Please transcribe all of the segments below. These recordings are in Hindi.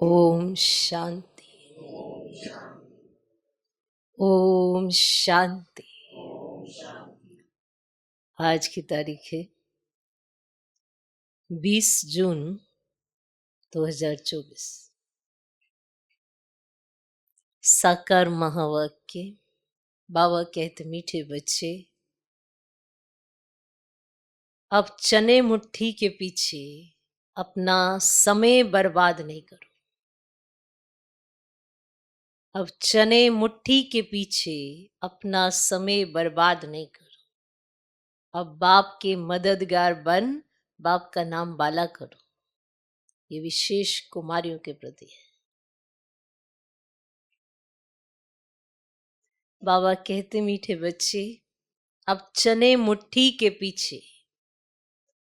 ओम शांति। ओम शांति। आज की तारीख है 20 जून 2024। साकार महावाक्य। बाबा कहते, मीठे बच्चे, अब चने मुट्ठी के पीछे अपना समय बर्बाद नहीं करो। अब चने मुट्ठी के पीछे अपना समय बर्बाद नहीं करो। अब बाप के मददगार बन बाप का नाम बाला करो। ये विशेष कुमारियों के प्रति है। बाबा कहते, मीठे बच्चे, अब चने मुट्ठी के पीछे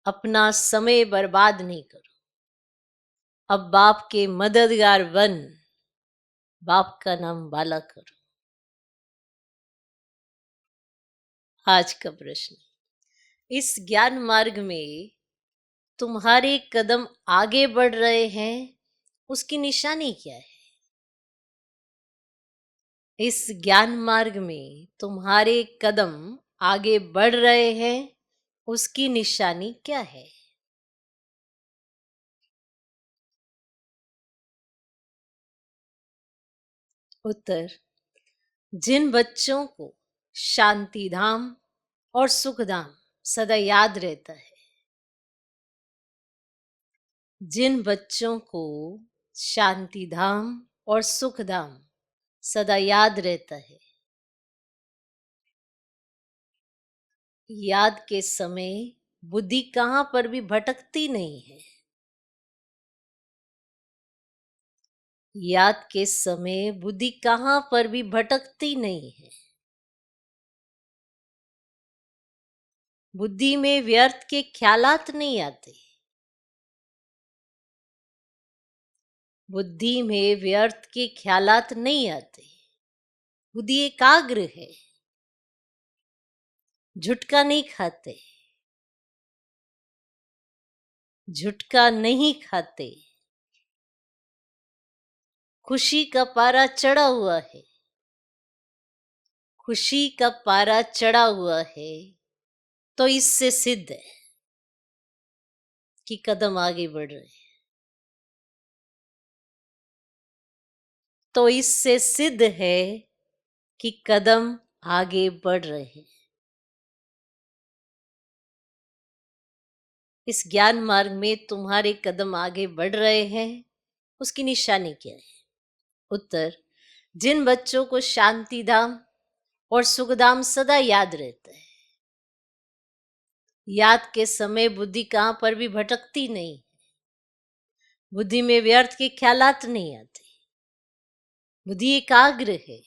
अपना समय बर्बाद नहीं करो। अब बाप के मददगार बन बाप का नाम बाला करो। आज का प्रश्न, इस ज्ञान मार्ग में तुम्हारे कदम आगे बढ़ रहे हैं, उसकी निशानी क्या है? इस ज्ञान मार्ग में तुम्हारे कदम आगे बढ़ रहे हैं, उसकी निशानी क्या है? उत्तर, जिन बच्चों को शांति धाम और सुख धाम सदा याद रहता है, जिन बच्चों को शांति धाम और सुख धाम सदा याद रहता है, याद के समय बुद्धि कहां पर भी भटकती नहीं है। याद के समय बुद्धि कहां पर भी भटकती नहीं है। बुद्धि में व्यर्थ के ख्यालात नहीं आते। बुद्धि में व्यर्थ के ख्यालात नहीं आते। बुद्धि एकाग्र है, झुटका नहीं खाते, झुटका नहीं खाते। खुशी का पारा चढ़ा हुआ है, खुशी का पारा चढ़ा हुआ है, तो इससे सिद्ध है कि कदम आगे बढ़ रहे हैं। तो इससे सिद्ध है कि कदम आगे बढ़ रहे हैं। इस ज्ञान मार्ग में तुम्हारे कदम आगे बढ़ रहे हैं, उसकी निशानी क्या है? उत्तर, जिन बच्चों को शांति धाम और सुखधाम सदा याद रहता है, याद के समय बुद्धि कहां पर भी भटकती नहीं, बुद्धि में व्यर्थ के ख्यालात नहीं आते, बुद्धि एकाग्र है,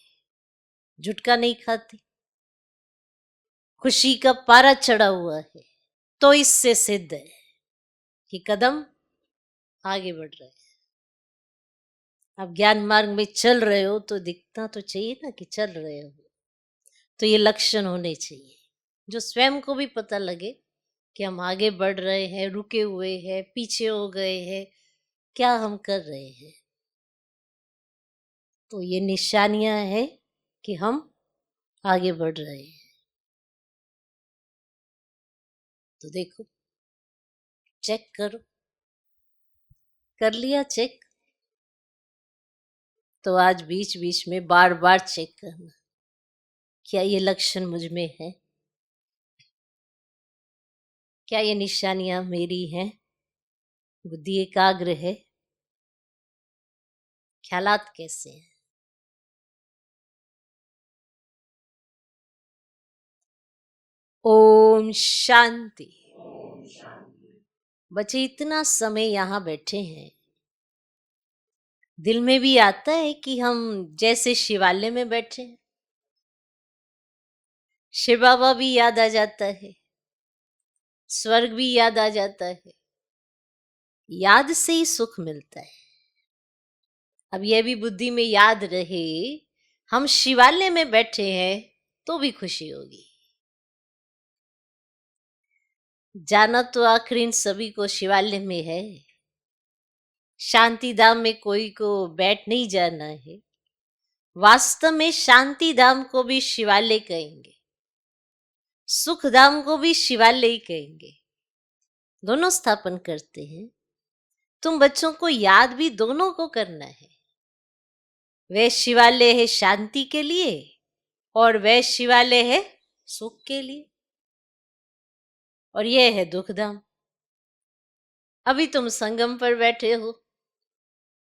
झुटका नहीं खाती, खुशी का पारा चढ़ा हुआ है, तो इससे सिद्ध है कि कदम आगे बढ़ रहे हैं। आप ज्ञान मार्ग में चल रहे हो तो दिखना तो चाहिए ना कि चल रहे हो। तो ये लक्षण होने चाहिए जो स्वयं को भी पता लगे कि हम आगे बढ़ रहे हैं, रुके हुए हैं, पीछे हो गए हैं, क्या हम कर रहे हैं। तो ये निशानियां हैं कि हम आगे बढ़ रहे हैं। तो देखो, चेक करो। कर लिया चेक? तो आज बीच बीच में बार बार चेक करना, क्या ये लक्षण मुझ में है, क्या ये निशानियां मेरी हैं, बुद्धि एकाग्र है, ख्यालात कैसे हैं। ओम शांति। बच्चे इतना समय यहाँ बैठे हैं, दिल में भी आता है कि हम जैसे शिवालय में बैठे हैं। शिव बाबा भी याद आ जाता है, स्वर्ग भी याद आ जाता है। याद से ही सुख मिलता है। अब यह भी बुद्धि में याद रहे, हम शिवालय में बैठे हैं तो भी खुशी होगी। जाना तो आखिर इन सभी को शिवालय में है, शांति धाम में कोई को बैठ नहीं जाना है। वास्तव में शांति धाम को भी शिवालय कहेंगे, सुख धाम को भी शिवालय ही कहेंगे, दोनों स्थापन करते हैं। तुम बच्चों को याद भी दोनों को करना है। वह शिवालय है शांति के लिए और वह शिवालय है सुख के लिए, और यह है दुख धाम। अभी तुम संगम पर बैठे हो,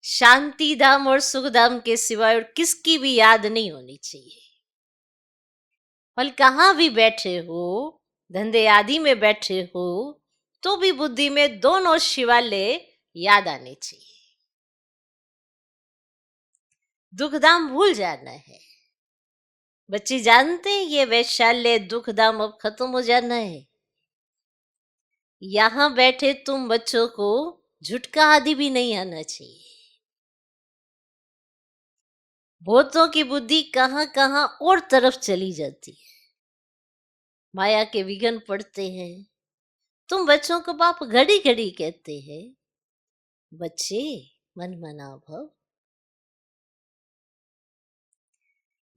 शांति धाम और सुख धाम के सिवाय और किसकी भी याद नहीं होनी चाहिए। और कहाँ भी बैठे हो, धंधे आदि में बैठे हो, तो भी बुद्धि में दोनों शिवालय याद आने चाहिए। दुखधाम भूल जाना है। बच्चे जानते हैं ये वैशाल्य दुखधाम अब खत्म हो जाना है। यहां बैठे तुम बच्चों को झुटका आदि भी नहीं आना चाहिए। भूतों की बुद्धि कहां कहां और तरफ चली जाती है, माया के विघ्न पड़ते हैं। तुम बच्चों को बाप घड़ी घड़ी कहते हैं, बच्चे मन मना भव।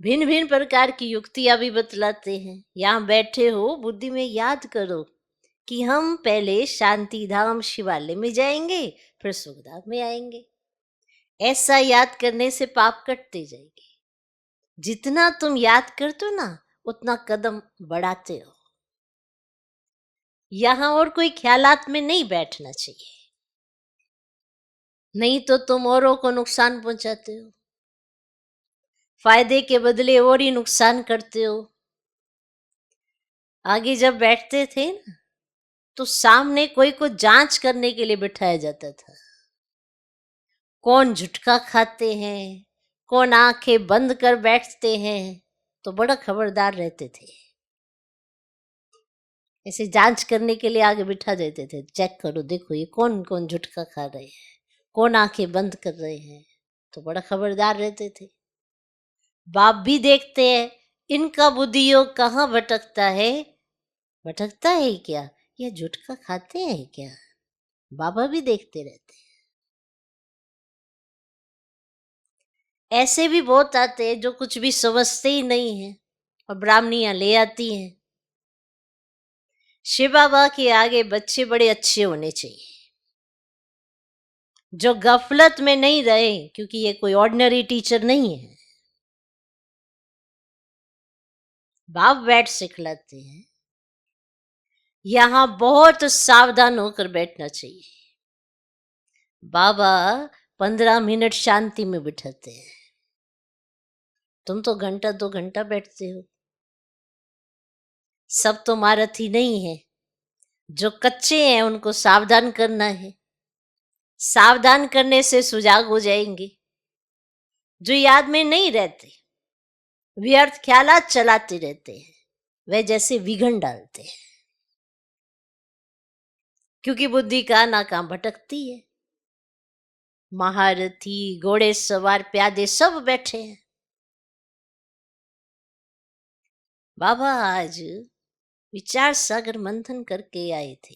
भिन्न भिन्न प्रकार की युक्तियां भी बतलाते हैं। यहां बैठे हो, बुद्धि में याद करो कि हम पहले शांति धाम शिवालय में जाएंगे, फिर सुखधाम में आएंगे। ऐसा याद करने से पाप कटते जाएंगे। जितना तुम याद करते हो ना, उतना कदम बढ़ाते हो। यहां और कोई ख्यालात में नहीं बैठना चाहिए, नहीं तो तुम औरों को नुकसान पहुंचाते हो, फायदे के बदले और ही नुकसान करते हो। आगे जब बैठते थे ना, तो सामने कोई को जांच करने के लिए बिठाया जाता था। कौन झुटका खाते हैं, कौन आंखें बंद कर बैठते हैं, तो बड़ा खबरदार रहते थे। ऐसे जांच करने के लिए आगे बिठा देते थे, चेक करो, देखो ये कौन कौन झुटका खा रहे हैं, कौन आंखें बंद कर रहे हैं, तो बड़ा खबरदार रहते थे। बाप भी देखते हैं इनका बुद्धि योग कहाँ भटकता है। भटकता है क्या, ये झुटका खाते हैं क्या, बाबा भी देखते रहते हैं। ऐसे भी बहुत आते हैं जो कुछ भी समझते ही नहीं है, और ब्राह्मणियां ले आती हैं। शिव बाबा के आगे बच्चे बड़े अच्छे होने चाहिए, जो गफलत में नहीं रहे, क्योंकि ये कोई ऑर्डिनरी टीचर नहीं है। बाप बैठ सिखलाते हैं। यहां बहुत सावधान होकर बैठना चाहिए। बाबा 15 मिनट शांति में बिठाते हैं, तुम तो घंटा 2 घंटा बैठते हो। सब तो महारथी नहीं है, जो कच्चे हैं उनको सावधान करना है। सावधान करने से सुजाग हो जाएंगे। जो याद में नहीं रहते, व्यर्थ ख्यालात चलाते रहते हैं, वे जैसे विघन डालते हैं, क्योंकि बुद्धि का ना काम भटकती है। महारथी, घोड़े सवार, प्यादे सब बैठे हैं। बाबा आज विचार सागर मंथन करके आए थे।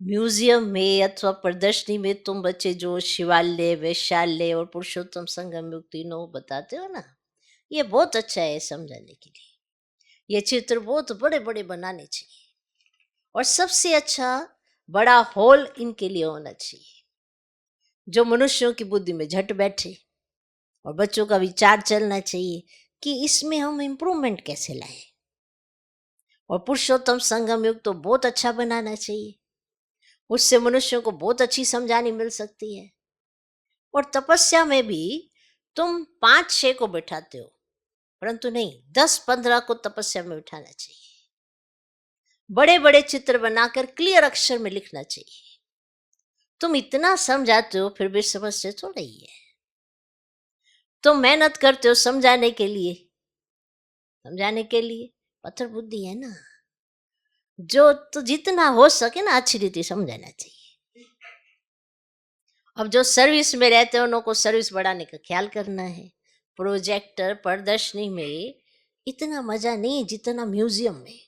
म्यूजियम में अथवा प्रदर्शनी में तुम बच्चे जो शिवालय, वैशाल्य और पुरुषोत्तम संगम युग तीनों बताते हो ना, ये बहुत अच्छा है समझाने के लिए। ये चित्र बहुत बड़े बड़े बनाने चाहिए, और सबसे अच्छा बड़ा हॉल इनके लिए होना चाहिए, जो मनुष्यों की बुद्धि में झट बैठे। और बच्चों का विचार चलना चाहिए कि इसमें हम इम्प्रूवमेंट कैसे लाएं। और पुरुषोत्तम संगम युग तो बहुत अच्छा बनाना चाहिए, उससे मनुष्यों को बहुत अच्छी समझानी मिल सकती है। और तपस्या में भी तुम 5-6 को बिठाते हो, परंतु नहीं, 10-15 को तपस्या में बिठाना चाहिए। बड़े बड़े चित्र बनाकर क्लियर अक्षर में लिखना चाहिए। तुम इतना समझाते हो, फिर भी समझते तो नहीं है। तुम मेहनत करते हो समझाने के लिए, पत्थर बुद्धि है ना, जो तो जितना हो सके ना अच्छी रीति समझाना चाहिए। अब जो सर्विस में रहते हैं उनको सर्विस बढ़ाने का ख्याल करना है। प्रोजेक्टर, प्रदर्शनी में इतना मजा नहीं जितना म्यूजियम में।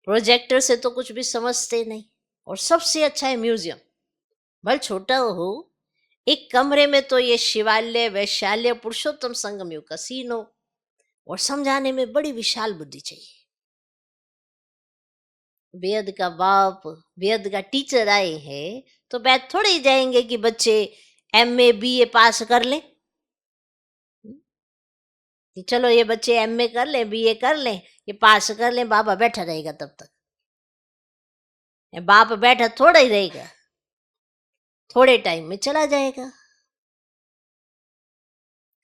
प्रोजेक्टर से तो कुछ भी समझते नहीं, और सबसे अच्छा है म्यूजियम, भले छोटा हो। एक कमरे में तो ये शिवालय, वैशाल्य, पुरुषोत्तम संगम युग का सीन हो, और समझाने में बड़ी विशाल बुद्धि चाहिए। बेद का बाप, बेद का टीचर आए हैं तो बैठ थोड़े ही जाएंगे कि बच्चे एमए बीए पास कर लें, कि चलो ये बच्चे एमए कर लें, बीए कर लें, ये पास कर लें, बाबा बैठा रहेगा तब तक। ये बाप बैठा थोड़ा ही रहेगा, थोड़े टाइम में चला जाएगा।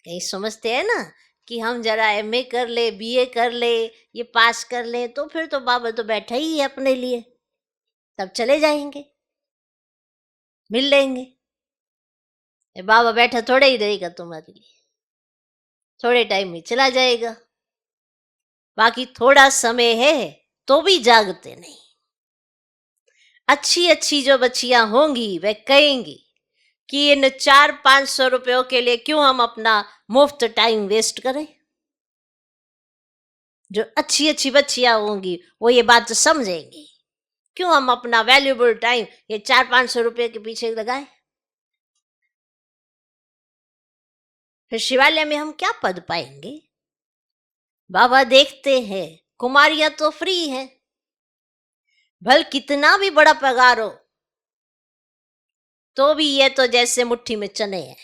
कहीं समझते हैं ना कि हम जरा एमए कर ले, बीए कर ले, ये पास कर ले, तो फिर तो बाबा तो बैठा ही है अपने लिए, तब चले जाएंगे, मिल लेंगे। ये बाबा बैठा थोड़ा ही रहेगा तुम्हारे लिए, थोड़े टाइम में चला जाएगा। बाकी थोड़ा समय है तो भी जागते नहीं। अच्छी अच्छी जो बच्चियां होंगी वे कहेंगी कि इन 400-500 रुपयों के लिए क्यों हम अपना मुफ्त टाइम वेस्ट करें। जो अच्छी अच्छी बच्चियां होंगी वो ये बात तो समझेंगी, क्यों हम अपना वैल्यूबल टाइम ये 400-500 रुपये के पीछे लगाएं। फिर शिवालय में हम क्या पद पाएंगे। बाबा देखते हैं कुमारियां तो फ्री हैं, भल कितना भी बड़ा पगार हो तो भी ये तो जैसे मुट्ठी में चने हैं,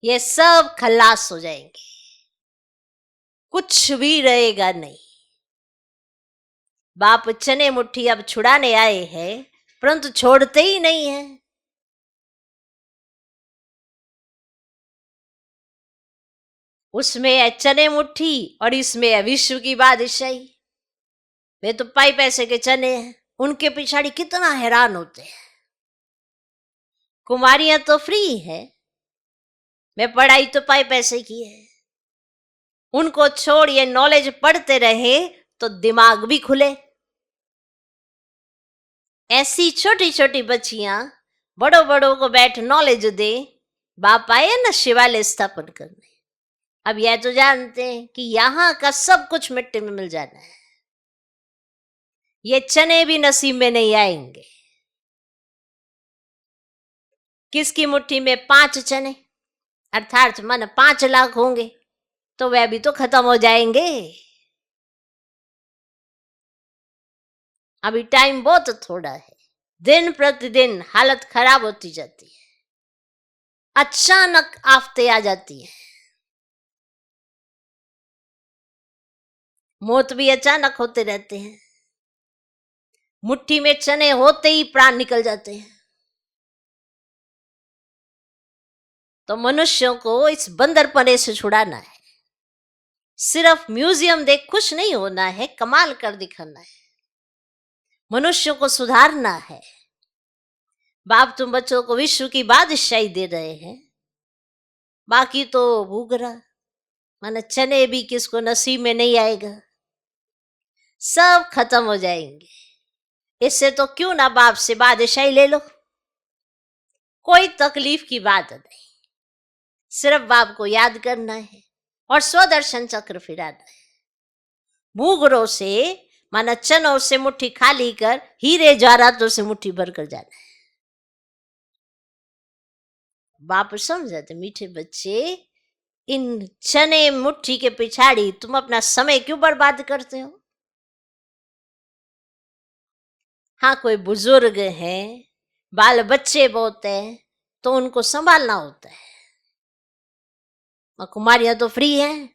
ये सब खल्लास हो जाएंगे, कुछ भी रहेगा नहीं। बाप चने मुट्ठी अब छुड़ाने आए हैं, परंतु छोड़ते ही नहीं है। उसमें है चने मुट्ठी और इसमें है विश्व की बादशाही। वे तो पाई पैसे के चने हैं, उनके पिछाड़ी कितना हैरान होते हैं। कुमारियां तो फ्री है, मैं पढ़ाई तो पाई पैसे की है, उनको छोड़ ये नॉलेज पढ़ते रहे तो दिमाग भी खुले। ऐसी छोटी छोटी बच्चियां बड़ों बड़ों को बैठ नॉलेज दे। बाप आए ना शिवालय स्थापन करने, अब यह तो जानते हैं कि यहां का सब कुछ मिट्टी में मिल जाना है, ये चने भी नसीब में नहीं आएंगे। किसकी मुट्ठी में 5 चने अर्थात मन 5 लाख होंगे तो वह भी तो खत्म हो जाएंगे। अभी टाइम बहुत थोड़ा है, दिन प्रतिदिन हालत खराब होती जाती है, अचानक आफतें आ जाती है, मौत भी अचानक होते रहते हैं, मुट्ठी में चने होते ही प्राण निकल जाते हैं। तो मनुष्यों को इस बंदरपने से छुड़ाना है। सिर्फ म्यूजियम देख खुश नहीं होना है, कमाल कर दिखाना है, मनुष्यों को सुधारना है। बाप तुम बच्चों को विश्व की बादशाही दे रहे हैं, बाकी तो भूगरा माने चने भी किसको नसीब में नहीं आएगा, सब खत्म हो जाएंगे। इससे तो क्यों ना बाप से बादशाही ले लो, कोई तकलीफ की बात नहीं, सिर्फ बाप को याद करना है और स्वदर्शन चक्र फिराना है। भूगरों से माना चनों से मुट्ठी खाली कर हीरे जवाहरातों से मुट्ठी भर कर जाना है। बाप समझाते मीठे बच्चे, इन चने मुट्ठी के पिछाड़ी तुम अपना समय क्यों बर्बाद करते हो। हाँ कोई बुजुर्ग है, बाल बच्चे बहुत है तो उनको संभालना होता है, और कुमारियां तो फ्री हैं।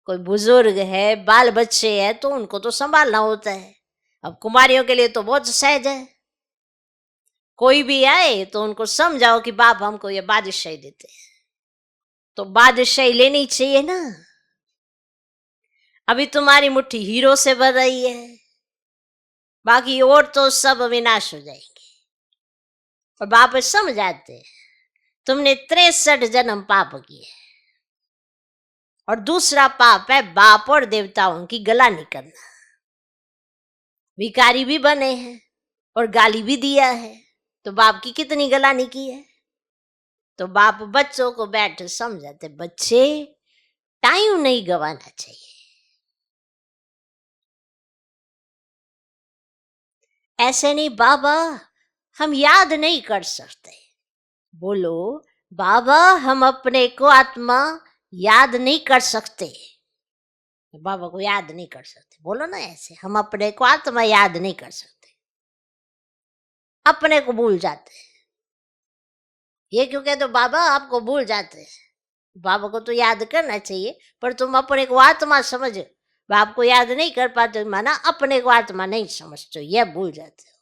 कोई बुजुर्ग है, बाल बच्चे हैं तो उनको तो संभालना होता है। अब कुमारियों के लिए तो बहुत सहज है, कोई भी आए तो उनको समझाओ कि बाप हमको ये बादशाही देते हैं, तो बादशाही लेनी चाहिए ना। अभी तुम्हारी मुट्ठी हीरो से भर रही है, बाकी और तो सब विनाश हो जाएंगे। और बाप समझाते हैं तुमने 63 जन्म पाप किए, और दूसरा पाप है बाप और देवताओं की गला नहीं करना। भिखारी भी बने हैं और गाली भी दिया है, तो बाप की कितनी गलानी की है। तो बाप बच्चों को बैठ समझाते, बच्चे टाइम नहीं गवाना चाहिए, ऐसे नहीं बाबा, हम याद नहीं कर सकते। बोलो, बाबा हम अपने को आत्मा याद नहीं कर सकते। बाबा को याद नहीं कर सकते, बोलो ना ऐसे, हम अपने को आत्मा याद नहीं कर सकते, अपने को भूल जाते हैं। ये क्यों कहते हो बाबा आपको भूल जाते हैं? बाबा को तो याद करना चाहिए, पर तुम अपने को आत्मा समझ, बाप को याद नहीं कर पाते, माना अपने को आत्मा नहीं समझते, यह भूल जाते हो।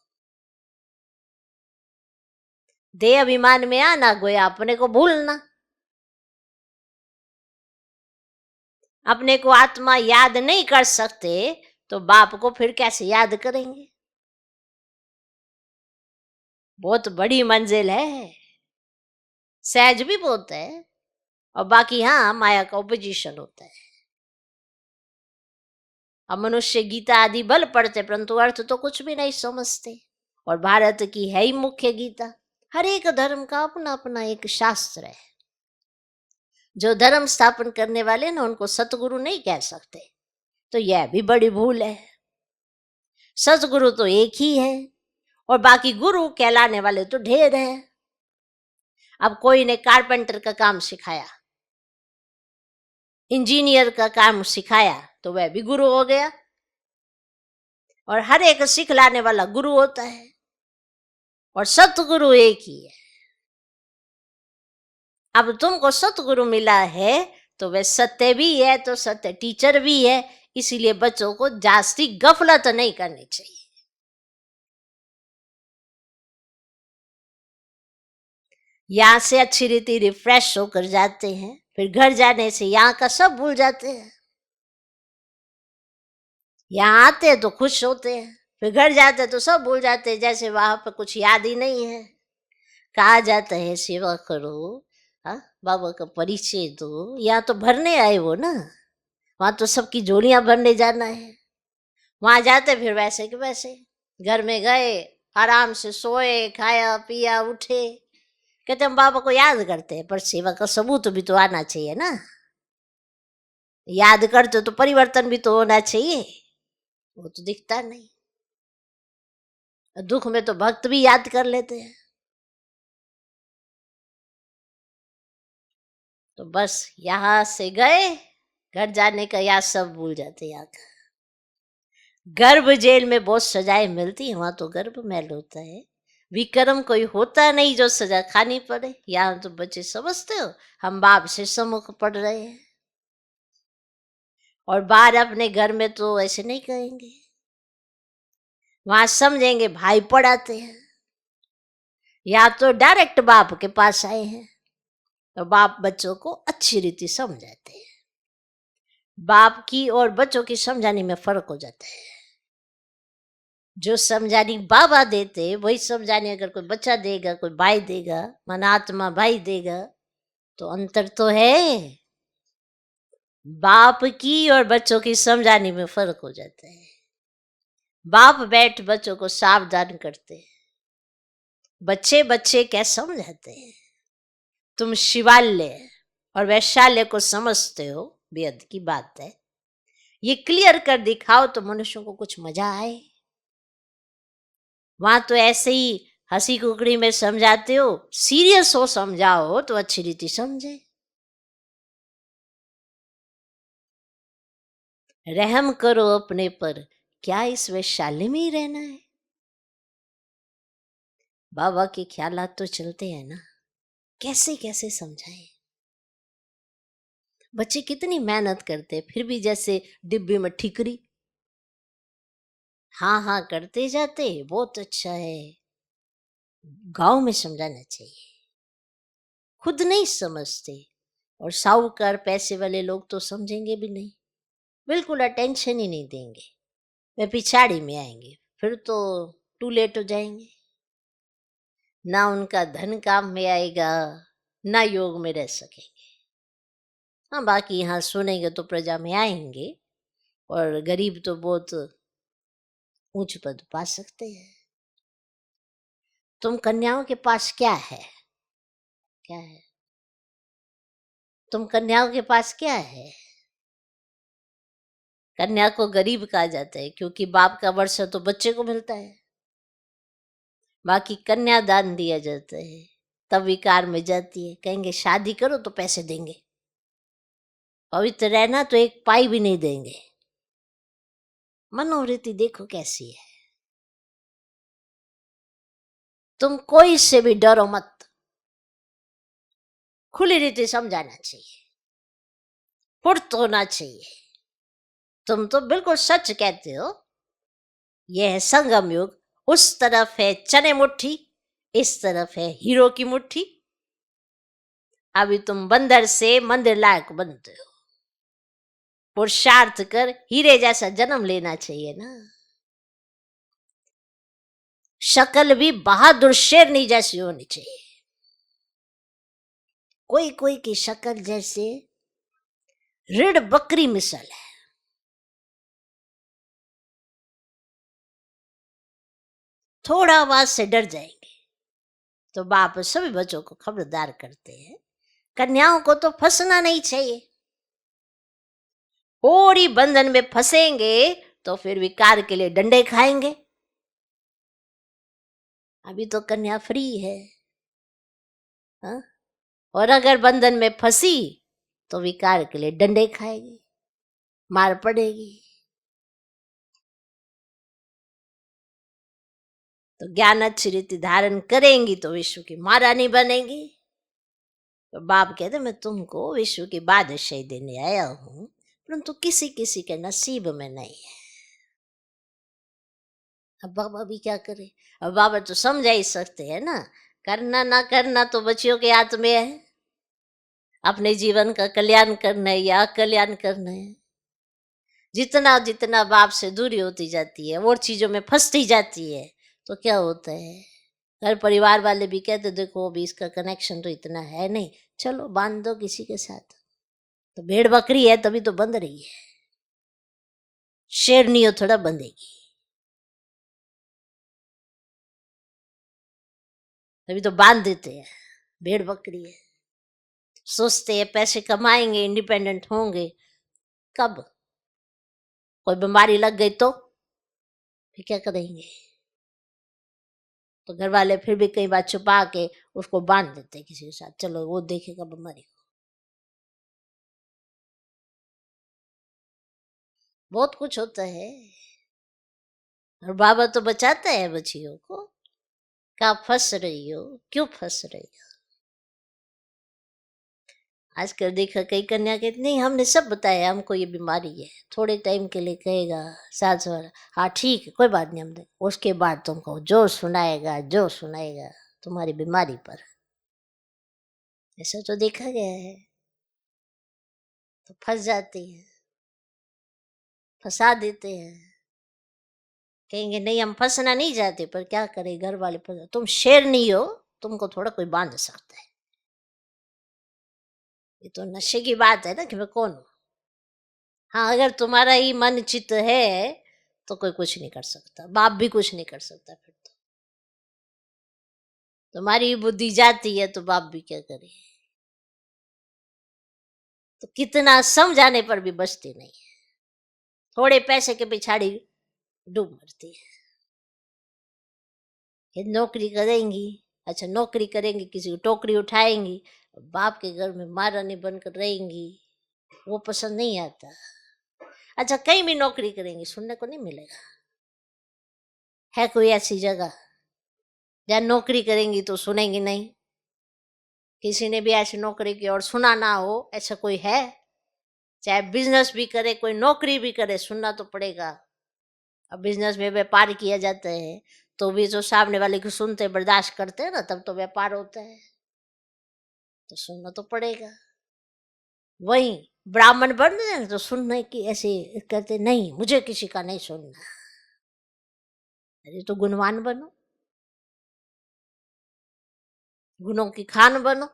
देह अभिमान में आना गोया अपने को भूलना। अपने को आत्मा याद नहीं कर सकते तो बाप को फिर कैसे याद करेंगे? बहुत बड़ी मंजिल है, सहज भी बहुत है, और बाकी हाँ माया का ओपोजिशन होता है। अब मनुष्य गीता आदि बल पढ़ते परंतु अर्थ तो कुछ भी नहीं समझते, और भारत की है ही मुख्य गीता। हर एक धर्म का अपना अपना एक शास्त्र है। जो धर्म स्थापन करने वाले ना उनको सतगुरु नहीं कह सकते, तो यह भी बड़ी भूल है। सतगुरु तो एक ही है, और बाकी गुरु कहलाने वाले तो ढेर है। अब कोई ने कारपेंटर का काम सिखाया, इंजीनियर का काम सिखाया, तो वह भी गुरु हो गया। और हर एक सिखलाने वाला गुरु होता है, और सतगुरु एक ही है। अब तुमको सतगुरु मिला है तो वह सत्य भी है, तो सत्य टीचर भी है। इसीलिए बच्चों को जास्ती गफलत नहीं करनी चाहिए। यहाँ से अच्छी रीति रिफ्रेश होकर जाते हैं, फिर घर जाने से यहाँ का सब भूल जाते हैं। यहाँ आते हैं तो खुश होते हैं, फिर घर जाते हैं तो सब भूल जाते हैं, जैसे वहां पर कुछ याद ही नहीं है। कहा जाता है सेवा करो, हाँ बाबा का परिचय दो, यहाँ तो भरने आए हो ना, वहां तो सबकी झोलियां भरने जाना है। वहां जाते फिर वैसे के वैसे, घर में गए, आराम से सोए, खाया पिया, उठे। कहते हम बाबा को याद करते हैं, पर सेवा का सबूत भी तो आना चाहिए ना। याद करते तो परिवर्तन भी तो होना चाहिए, वो तो दिखता नहीं। दुख में तो भक्त भी याद कर लेते हैं। तो बस यहाँ से गए, घर जाने का याद सब भूल जाते। यहाँ का गर्भ जेल में बहुत सजाएं मिलती है, वहां तो गर्भ महल होता है। विक्रम कोई होता नहीं जो सजा खानी पड़े। यहाँ तो बच्चे समझते हो हम बाप से सम्मुख पढ़ रहे हैं, और बाहर अपने घर में तो ऐसे नहीं कहेंगे। वहां समझेंगे भाई पढ़ाते हैं, या तो डायरेक्ट बाप के पास आए हैं, तो बाप बच्चों को अच्छी रीति समझाते हैं। बाप की और बच्चों की समझाने में फर्क हो जाता है। जो समझानी बाबा देते वही समझाने अगर कोई बच्चा देगा, कोई भाई देगा, मनात्मा भाई देगा, तो अंतर तो है। बाप की और बच्चों की समझाने में फर्क हो जाता है। बाप बैठ बच्चों को सावधान करते हैं, बच्चे बच्चे क्या समझाते हैं। तुम शिवालय और वैशाल्य को समझते हो, बेहद की बात है। ये क्लियर कर दिखाओ तो मनुष्यों को कुछ मजा आए। वहां तो ऐसे ही हंसी कुकड़ी में समझाते हो, सीरियस हो समझाओ तो अच्छी रीति समझे। रहम करो अपने पर, क्या इस वैशाली में ही रहना है? बाबा के ख्यालात तो चलते हैं ना, कैसे कैसे समझाए। बच्चे कितनी मेहनत करते फिर भी जैसे डिब्बी में ठिकरी, हाँ हाँ करते जाते, बहुत अच्छा है। गांव में समझाना चाहिए, खुद नहीं समझते, और साहूकार पैसे वाले लोग तो समझेंगे भी नहीं, बिल्कुल अटेंशन ही नहीं देंगे। वे पिछाड़ी में आएंगे, फिर तो टू लेट हो जाएंगे। ना उनका धन काम में आएगा, ना योग में रह सकेंगे। हाँ बाकी यहाँ सुनेंगे तो प्रजा में आएंगे, और गरीब तो बहुत ऊंच पद पा सकते हैं। तुम कन्याओं के पास क्या है? क्या है? तुम कन्याओं के पास क्या है? कन्या को गरीब कहा जाता है क्योंकि बाप का वर्षा तो बच्चे को मिलता है। बाकी कन्यादान दिया जाता है, तब विकार में जाती है। कहेंगे शादी करो तो पैसे देंगे, पवित्र रहना तो एक पाई भी नहीं देंगे। मनोवृत्ति देखो कैसी है। तुम कोई से भी डरो मत, खुली रीति समझाना चाहिए, फुर्त होना चाहिए। तुम तो बिल्कुल सच कहते हो। यह है संगम युग। उस तरफ है चने मुट्ठी, इस तरफ है हीरो की मुट्ठी। अभी तुम बंदर से मंदिर लायक बनते हो। पुरुषार्थ कर हीरे जैसा जन्म लेना चाहिए ना। शक्ल भी बहादुर शेरनी जैसी होनी चाहिए। कोई कोई की शक्ल जैसे रीढ़ बकरी मिसल है। थोड़ा आवाज से डर जाएंगे तो बाप सभी बच्चों को खबरदार करते हैं, कन्याओं को तो फंसना नहीं चाहिए। और ही बंधन में फंसेंगे तो फिर विकार के लिए डंडे खाएंगे। अभी तो कन्या फ्री है, हा? और अगर बंधन में फंसी तो विकार के लिए डंडे खाएगी, मार पड़ेगी। तो ज्ञान अच्छी रीति धारण करेंगी तो विश्व की महारानी बनेंगी। तो बाप कहते मैं तुमको विश्व की बादशाही देने आया हूं, परंतु किसी किसी के नसीब में नहीं है। अब बाबा भी क्या करे? अब बाबा तो समझा ही सकते हैं ना, करना ना करना तो बच्चियों के हाथ में है। अपने जीवन का कल्याण करना है या अकल्याण करना है। जितना जितना बाप से दूरी होती जाती है, और चीजों में फंसती जाती है, तो क्या होता है, घर परिवार वाले भी कहते देखो अभी इसका कनेक्शन तो इतना है नहीं, चलो बांध दो किसी के साथ। तो भेड़ बकरी है तभी तो बंध रही है, शेरनी हो थोड़ा बंधेगी। तभी तो बांध देते हैं, भेड़ बकरी है। सोचते हैं पैसे कमाएंगे, इंडिपेंडेंट होंगे। कब कोई बीमारी लग गई तो फिर क्या करेंगे? तो घर वाले फिर भी कई बार छुपा के उसको बांध देते हैं किसी के साथ, चलो वो देखेगा बीमारी को। बहुत कुछ होता है। और बाबा तो बचाता है बच्चियों को। कहाँ फंस रही हो, क्यों फंस रही हो? आजकल देखा कई कन्या कहती नहीं हमने सब बताया, हमको ये बीमारी है। थोड़े टाइम के लिए कहेगा सास वाला हाँ ठीक है कोई बात नहीं, हम दे। उसके बाद तुमको जो सुनाएगा जो सुनाएगा तुम्हारी बीमारी पर। ऐसा तो देखा गया है। तो फंस जाती है, फंसा देते हैं। कहेंगे नहीं हम फंसना नहीं चाहते, पर क्या करें घर वाले फंसा। तुम शेर नहीं हो, तुमको थोड़ा कोई बांध सकता है। ये तो नशे की बात है ना कि मैं कौन हूं। हाँ अगर तुम्हारा ही मन चित्त है तो कोई कुछ नहीं कर सकता, बाप भी कुछ नहीं कर सकता। फिर तो तुम्हारी बुद्धि जाती है तो बाप भी क्या करे। तो कितना समझाने पर भी बचती नहीं है, थोड़े पैसे के पिछाड़ी डूब मरती है। ये नौकरी करेंगी, अच्छा नौकरी करेंगी, किसी की टोकरी उठाएंगी, बाप के घर में महारानी बनकर रहेंगी, वो पसंद नहीं आता। अच्छा कहीं भी नौकरी करेंगी सुनने को नहीं मिलेगा। है कोई ऐसी जगह जहाँ नौकरी करेंगी तो सुनेंगी नहीं? किसी ने भी ऐसी नौकरी की और सुना ना हो, ऐसा कोई है? चाहे बिजनेस भी करे कोई नौकरी भी करे सुनना तो पड़ेगा। अब बिजनेस में व्यापार किया जाता है तो भी जो सामने वाले को सुनते बर्दाश्त करते हैं ना, तब तो व्यापार होता है, तो सुनना तो पड़ेगा। वही ब्राह्मण बन जाए तो सुनने की ऐसे कहते नहीं मुझे किसी का नहीं सुनना। अरे तो गुणवान बनो, गुणों की खान बनो।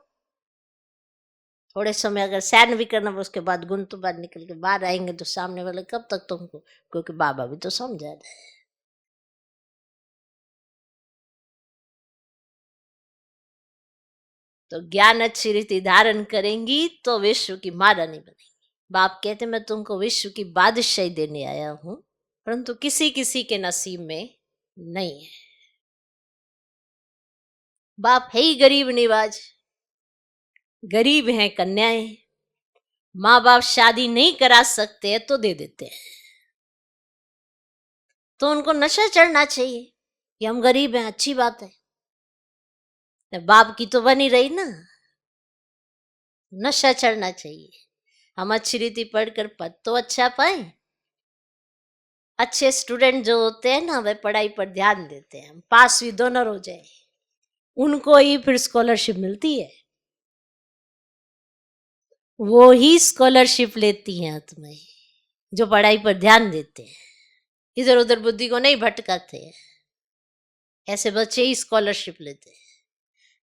थोड़े समय अगर सैन भी करना उसके बाद गुण तो बाद निकल के बाहर आएंगे तो सामने वाले कब तक तुमको, क्योंकि बाबा भी तो समझा रहे हैं। तो ज्ञान अच्छी रीति धारण करेंगी तो विश्व की महारानी बनेगी। बाप कहते मैं तुमको विश्व की बादशाही देने आया हूं, परंतु किसी किसी के नसीब में नहीं है। बाप है ही गरीब निवाज, गरीब हैं कन्याएं, माँ बाप शादी नहीं करा सकते तो दे देते हैं। तो उनको नशा चढ़ना चाहिए कि हम गरीब हैं, अच्छी बात है, तो बाप की तो बनी रही ना, नशा चढ़ना चाहिए। हम अच्छी रीति पढ़कर पद तो अच्छा पाए। अच्छे स्टूडेंट जो होते हैं ना, वे पढ़ाई पर ध्यान देते हैं, पास भी दोनों हो जाए, उनको ही फिर स्कॉलरशिप मिलती है, वो ही स्कॉलरशिप लेती हैं आत्माएं जो पढ़ाई पर ध्यान देते हैं, इधर उधर बुद्धि को नहीं भटकाते हैं। ऐसे बच्चे ही स्कॉलरशिप लेते हैं।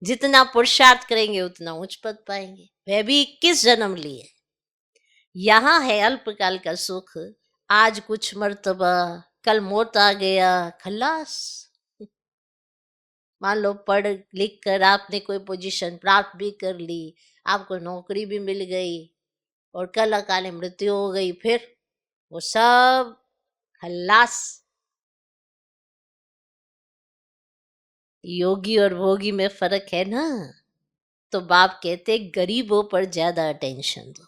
जितना पुरुषार्थ करेंगे उतना उच्च पद पाएंगे। वह भी 21 जन्म लिए। यहाँ है अल्पकाल का सुख, आज कुछ मर्तबा, कल मौत आ गया, खल्लास। मान लो पढ़ लिख कर आपने कोई पोजीशन प्राप्त भी कर ली, आपको नौकरी भी मिल गई, और कल अकाले मृत्यु हो गई, फिर वो सब खल्लास। योगी और भोगी में फर्क है ना। तो बाप कहते गरीबों पर ज्यादा अटेंशन दो,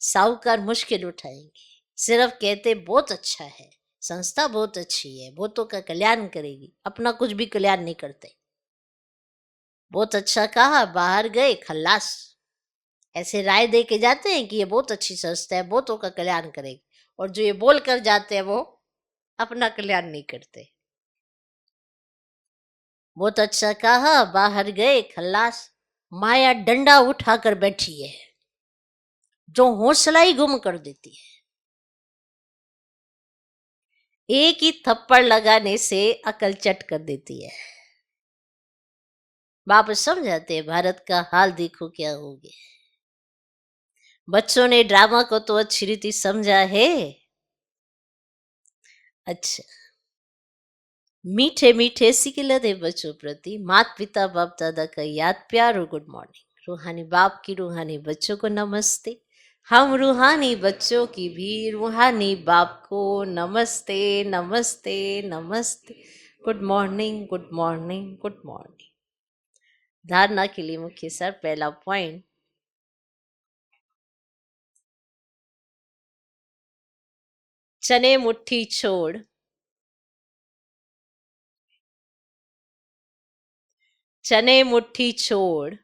साहूकार मुश्किल उठाएंगे। सिर्फ कहते बहुत अच्छा है, संस्था बहुत अच्छी है, बहुतों का कल्याण करेगी, अपना कुछ भी कल्याण नहीं करते। बहुत अच्छा कहा, बाहर गए खल्लास, ऐसे राय दे के जाते हैं कि ये बहुत अच्छी संस्था है, बहुतों का कल्याण करेगी, और जो ये बोल कर जाते हैं वो अपना कल्याण नहीं करते। बहुत अच्छा कहा, बाहर गए खल्लास, माया डंडा उठाकर बैठी है जो हौसला ही गुम कर देती है। एक ही थप्पड़ लगाने से अकल चट कर देती है। बाप समझाते हैं भारत का हाल देखो क्या हो गया। बच्चों ने ड्रामा को तो अच्छी रीति समझा है। अच्छा, मीठे मीठे सिकिलते बच्चों प्रति माता पिता बाप दादा का याद प्यार और गुड मॉर्निंग। रूहानी बाप की रूहानी बच्चों को नमस्ते। हम रूहानी बच्चों की भी रूहानी बाप को नमस्ते नमस्ते नमस्ते। Good morning good morning good morning. धारणा के लिए मुख्य सर, पहला पॉइंट, चने मुट्ठी छोड़, चने मुट्ठी छोड़,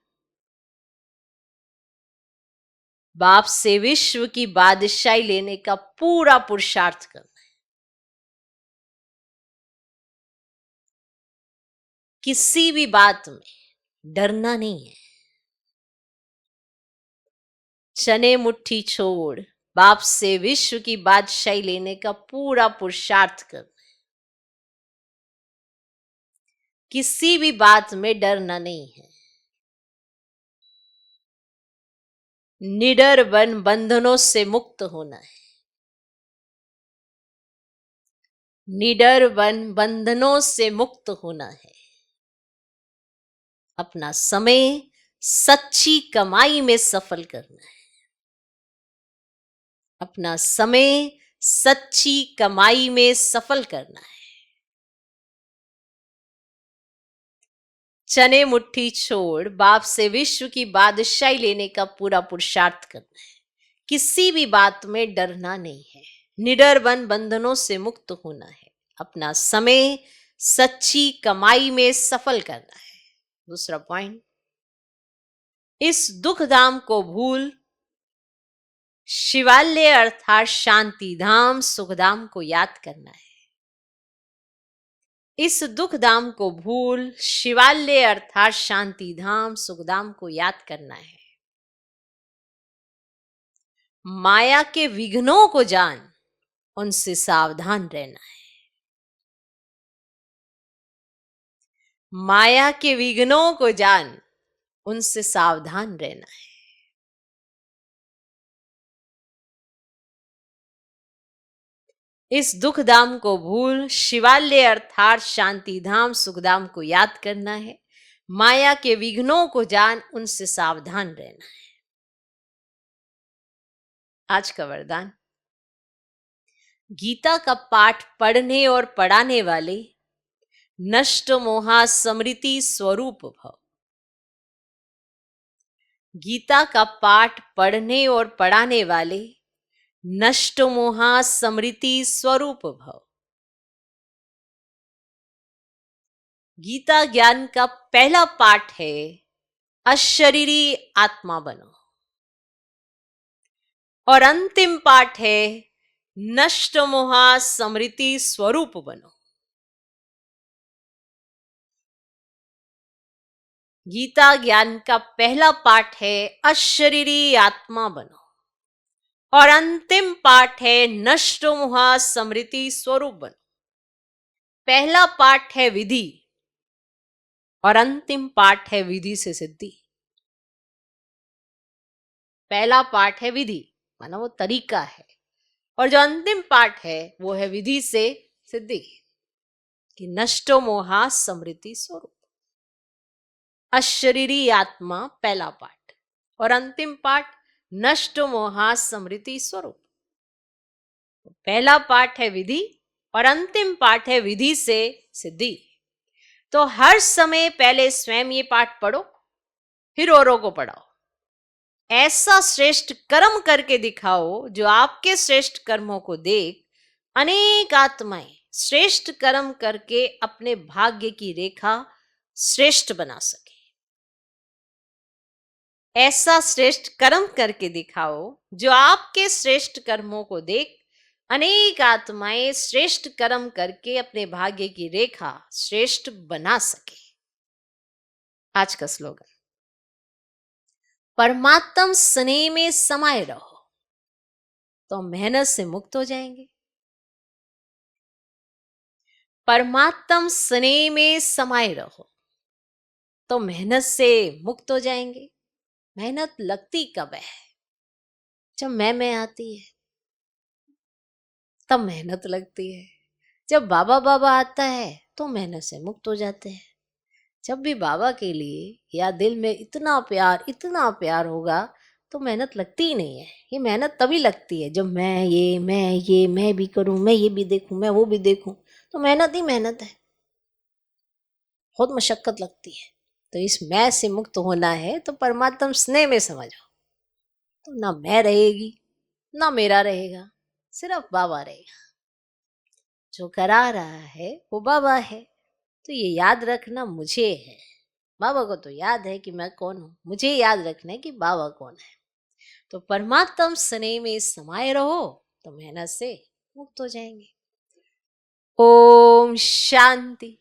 बाप से विश्व की बादशाही लेने का पूरा पुरुषार्थ करना है। किसी भी बात में डरना नहीं है। चने मुट्ठी छोड़, बाप से विश्व की बादशाही लेने का पूरा पुरुषार्थ करना है। किसी भी बात में डरना नहीं है। निडर बन बंधनों से मुक्त होना है। निडर बन बंधनों से मुक्त होना है। अपना समय सच्ची कमाई में सफल करना है। अपना समय सच्ची कमाई में सफल करना है। चने मुट्ठी छोड़, बाप से विश्व की बादशाही लेने का पूरा पुरुषार्थ करना है। किसी भी बात में डरना नहीं है। निडर बन बंधनों से मुक्त होना है। अपना समय सच्ची कमाई में सफल करना है। दूसरा पॉइंट, इस दुख धाम को भूल शिवालय अर्थात शांति धाम सुखधाम को याद करना है। इस दुख धाम को भूल शिवालय अर्थात शांति धाम सुखधाम को याद करना है। माया के विघ्नों को जान, उनसे सावधान रहना है। माया के विघ्नों को जान, उनसे सावधान रहना है। इस दुख धाम को भूल शिवालय अर्थात शांति धाम सुखधाम को याद करना है। माया के विघ्नों को जान, उनसे सावधान रहना है। आज का वरदान, गीता का पाठ पढ़ने और पढ़ाने वाले नष्ट मोहा स्मृति स्वरूप भव। गीता का पाठ पढ़ने और पढ़ाने वाले नष्ट मोहा स्मृति स्वरूप भव। गीता ज्ञान का पहला पाठ है अशरीरी आत्मा बनो, और अंतिम पाठ है नष्ट मोहा स्मृति स्वरूप बनो। गीता ज्ञान का पहला पाठ है अशरीरी आत्मा बनो, और अंतिम पाठ है नष्ट मोहा स्मृति स्वरूप बनो। पहला पाठ है विधि और अंतिम पाठ है विधि से सिद्धि। पहला पाठ है विधि, माना वो तरीका है, और जो अंतिम पाठ है वो है विधि से सिद्धि, कि नष्टो मोहा स्मृति स्वरूप। अशरीरी आत्मा पहला पाठ, और अंतिम पाठ नष्ट मोहा स्मृति स्वरूप। पहला पाठ है विधि और अंतिम पाठ है विधि से सिद्धि। तो हर समय पहले स्वयं ये पाठ पढ़ो, फिर औरों को पढ़ाओ। ऐसा श्रेष्ठ कर्म करके दिखाओ जो आपके श्रेष्ठ कर्मों को देख अनेक आत्माएं श्रेष्ठ कर्म करके अपने भाग्य की रेखा श्रेष्ठ बना सके। ऐसा श्रेष्ठ कर्म करके दिखाओ जो आपके श्रेष्ठ कर्मों को देख अनेक आत्माएं श्रेष्ठ कर्म करके अपने भाग्य की रेखा श्रेष्ठ बना सके। आज का स्लोगन, परमात्म स्नेह में समाये रहो तो मेहनत से मुक्त हो जाएंगे। परमात्म स्नेह में समाये रहो तो मेहनत से मुक्त हो जाएंगे। मेहनत लगती कब है? जब मैं आती है तब मेहनत लगती है। जब बाबा बाबा आता है तो मेहनत से मुक्त हो जाते हैं। जब भी बाबा के लिए या दिल में इतना प्यार होगा तो मेहनत लगती ही नहीं है। ये मेहनत तभी लगती है जब मैं भी करूं, मैं ये भी देखूं, मैं वो भी देखूं, तो मेहनत ही मेहनत है, बहुत मशक्कत लगती है। तो इस मैं से मुक्त होना है तो परमात्मा स्नेह में समझो, तो ना मैं रहेगी ना मेरा रहेगा, सिर्फ बाबा रहेगा। जो करा रहा है वो बाबा है। तो ये याद रखना मुझे है, बाबा को तो याद है कि मैं कौन हूं, मुझे याद रखना है कि बाबा कौन है। तो परमात्म स्नेह में समाये रहो तो मेहनत से मुक्त हो जाएंगे। ओम शांति।